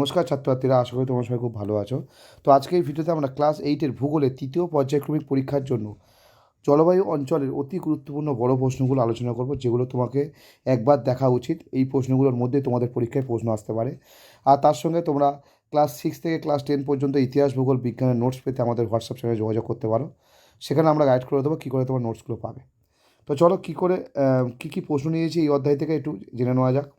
নমস্কার ছাত্রছাত্রীরা, আশা করি তোমরা সবাই খুব ভালো আছো। তো আজকে এই ভিডিওতে আমরা ক্লাস 8-এর ভূগোলের তৃতীয় পর্যায়ক্রমিক পরীক্ষার জন্য জলবায়ু অঞ্চলের অতি গুরুত্বপূর্ণ বড় প্রশ্নগুলো আলোচনা করব, যেগুলো তোমাকে একবার দেখা উচিত। এই প্রশ্নগুলোর মধ্যে তোমাদের পরীক্ষায় প্রশ্ন আসতে পারে। আর তার সঙ্গে তোমরা ক্লাস 6 থেকে ক্লাস 10 পর্যন্ত ইতিহাস, ভূগোল, বিজ্ঞানের নোটস পেতে আমাদের হোয়াটসঅ্যাপ চ্যানেলে যোগাযোগ করতে পারো। সেখানে আমরা গাইড করে দেবো কী করে তোমার নোটসগুলো পাবে। তো চলো কী কী প্রশ্ন নিয়েছি এই অধ্যায় থেকে একটু জেনে নেওয়া যাক।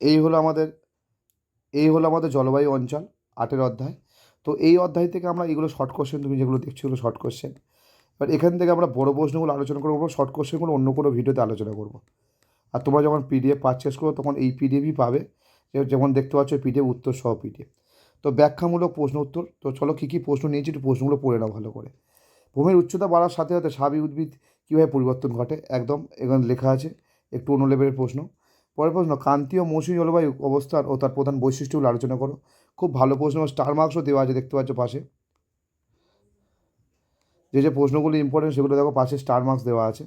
এই হলো আমাদের এই হলো আমাদের জলবায়ু অঞ্চল 8-এর অধ্যায়। তো এই অধ্যায় থেকে আমরা এগুলো শর্ট কোশ্চেন, তুমি যেগুলো দেখছো এগুলো শর্ট কোশ্চেন। এবার এখান থেকে আমরা বড় প্রশ্নগুলো আলোচনা করবো, শর্ট কোশ্চেনগুলো অন্য কোনো ভিডিওতে আলোচনা করবো। আর তোমরা যখন পিডিএফ পারচেস করো তখন এই পিডিএফই পাবে, যেমন দেখতে পাচ্ছ পিডিএফ উত্তর সহ পিডিএফ। তো ব্যাখ্যামূলক প্রশ্ন উত্তর। তো চলো কী কী প্রশ্ন নিয়েছি একটু প্রশ্নগুলো পড়ে নাও ভালো করে। ভূমির উচ্চতা বাড়ার সাথে সাথে স্বাভাবিক উদ্ভিদ কীভাবে পরিবর্তন ঘটে, একদম এখানে লেখা আছে, একটু অন্য লেভেলের প্রশ্ন। পরের প্রশ্ন, ক্রান্তীয় মৌসুমী জলবায়ু অবস্থান ও তার প্রধান বৈশিষ্ট্যগুলো আলোচনা করো। খুব ভালো প্রশ্ন, স্টার মার্কসও দেওয়া আছে, দেখতে পাচ্ছ পাশে যে যে প্রশ্নগুলো ইম্পর্টেন্ট সেগুলো দেখো পাশে স্টার মার্কস দেওয়া আছে।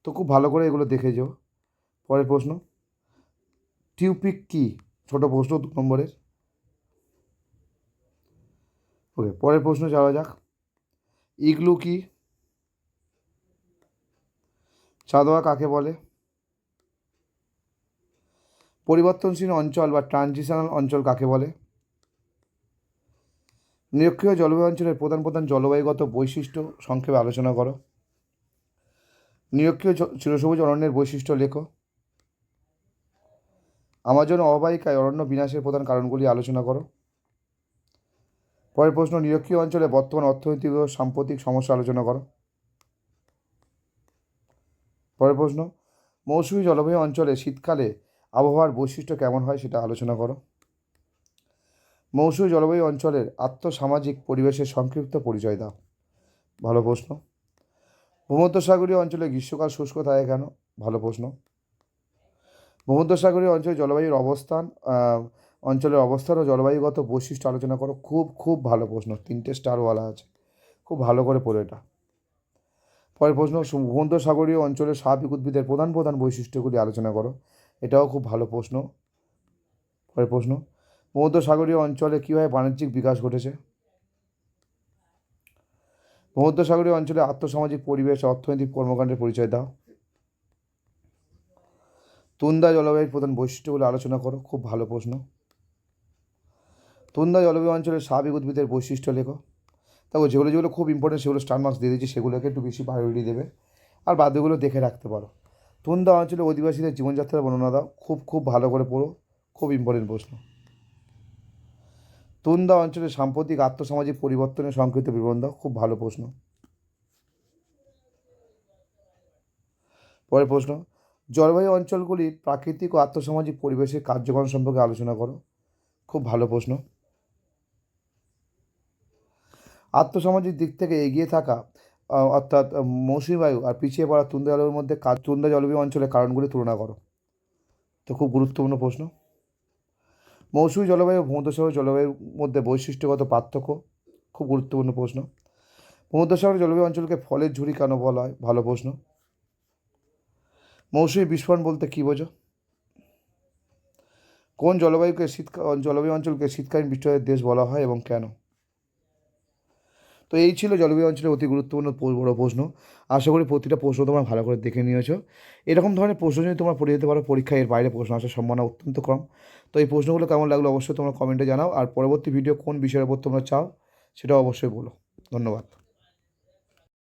তো খুব ভালো করে এগুলো দেখে যাও। পরের প্রশ্ন, টিউপিক কী, ছোটো প্রশ্ন 2 নম্বরের। ওকে, পরের প্রশ্ন যাওয়া যাক। ইগলু কি, চাঁদোয়া কাকে বলে, পরিবর্তনশীল অঞ্চল বা ট্রানজিশনাল অঞ্চল কাকে বলে, নিরক্ষীয় জলবায়ু অঞ্চলের প্রধান প্রধান জলবায়ুগত বৈশিষ্ট্য সংক্ষেপে আলোচনা করো। নিরক্ষীয় চিরসবুজ অরণ্যের বৈশিষ্ট্য লেখো। আমাজন অববাহিকায় অরণ্য বিনাশের প্রধান কারণগুলি আলোচনা করো। পরের প্রশ্ন, নিরক্ষীয় অঞ্চলে বর্তমান অর্থনৈতিক ও সাম্প্রতিক সমস্যা আলোচনা করো। পরের প্রশ্ন, মৌসুমী জলবায়ু অঞ্চলে শীতকালে আবহাওয়ার বৈশিষ্ট্য কেমন হয় সেটা আলোচনা করো। মৌসুমী জলবায়ু অঞ্চলের আর্থসামাজিক পরিবেশের সংক্ষিপ্ত পরিচয় দাও। ভালো প্রশ্ন। ভূমধ্যসাগরীয় অঞ্চলে গ্রীষ্মকাল শুষ্ক থাকে কেন, ভালো প্রশ্ন। ভূমধ্যসাগরীয় অঞ্চলে জলবায়ুর অবস্থান অঞ্চলের অবস্থান ও জলবায়ুগত বৈশিষ্ট্য আলোচনা করো। খুব খুব ভালো প্রশ্ন, 3টে স্টারওয়ালা আছে, খুব ভালো করে পড়ো এটা। পরের প্রশ্ন, ভূমধ্যসাগরীয় অঞ্চলের স্বাভাবিক উদ্ভিদের প্রধান প্রধান বৈশিষ্ট্যগুলি আলোচনা করো। এটাও খুব ভালো প্রশ্ন। পরের প্রশ্ন, ভূমধ্যসাগরীয় অঞ্চলে কীভাবে বাণিজ্যিক বিকাশ ঘটেছে। ভূমধ্যসাগরীয় অঞ্চলে আর্থসামাজিক পরিবেশ অর্থনৈতিক কর্মকাণ্ডের পরিচয় দাও। তুন্দা জলবায়ুর প্রধান বৈশিষ্ট্যগুলো আলোচনা করো। খুব ভালো প্রশ্ন। তুন্দা জলবায়ু অঞ্চলের স্বাভাবিক উদ্ভিদের বৈশিষ্ট্য লেখো। দেখো যেগুলো যেগুলো খুব ইম্পর্টেন্ট সেগুলো স্টার মার্কস দিয়ে দিচ্ছি, সেগুলোকে একটু বেশি প্রায়োরিটি দেবে, আর বাকিগুলো দেখে রাখতে পারো। তুন্দা অঞ্চলে অধিবাসীদের জীবনযাত্রার বর্ণনা দাও। খুব খুব ভালো করে পড়ো, খুব ইম্পর্টেন্ট প্রশ্ন। তুন্দা অঞ্চলে সাম্প্রতিক আর্থসামাজিক পরিবর্তনের সংক্ষিপ্ত বিবরণ দাও। খুব ভালো প্রশ্ন। পরের প্রশ্ন, জলবায়ু অঞ্চলগুলির প্রাকৃতিক ও আর্থসামাজিক পরিবেশের কার্যক্রম সম্পর্কে আলোচনা করো। খুব ভালো প্রশ্ন। আর্থসামাজিক দিক থেকে এগিয়ে থাকা অর্থাৎ মৌসুমী বায়ু আর পিছিয়ে পড়া তুন্দা জলবায়ুর মধ্যে তুন্দা জলবায়ু অঞ্চলের কারণগুলি তুলনা করো। তো খুব গুরুত্বপূর্ণ প্রশ্ন। মৌসুমী জলবায়ু ও ভূমধ্যসাগরীয় জলবায়ুর মধ্যে বৈশিষ্ট্যগত পার্থক্য। খুব গুরুত্বপূর্ণ প্রশ্ন। ভূমধ্যসাগরীয় জলবায়ু অঞ্চলকে ফলের ঝুড়ি কেন বলা হয়, ভালো প্রশ্ন। মৌসুমী বিস্ফোরণ বলতে কী বোঝো। কোন জলবায়ু অঞ্চলকে শীতকালীন বৃষ্টিপাতের দেশ বলা হয় এবং কেন। তো এই ছিল জলবায়ু অঞ্চলের অতি গুরুত্বপূর্ণ বড় প্রশ্ন। আশা করি প্রতিটা প্রশ্ন তোমরা ভালো করে দেখে নিয়েছো। এরকম ধরনের প্রশ্ন যদি তোমরা পড়ে যেতে পারো, পরীক্ষায় এর বাইরে প্রশ্ন আসার সম্ভাবনা অত্যন্ত কম। তো এই প্রশ্নগুলো কেমন লাগলো অবশ্যই তোমরা কমেন্টে জানাও, আর পরবর্তী ভিডিও কোন বিষয়ের উপর তোমরা চাও সেটাও অবশ্যই বলো। ধন্যবাদ।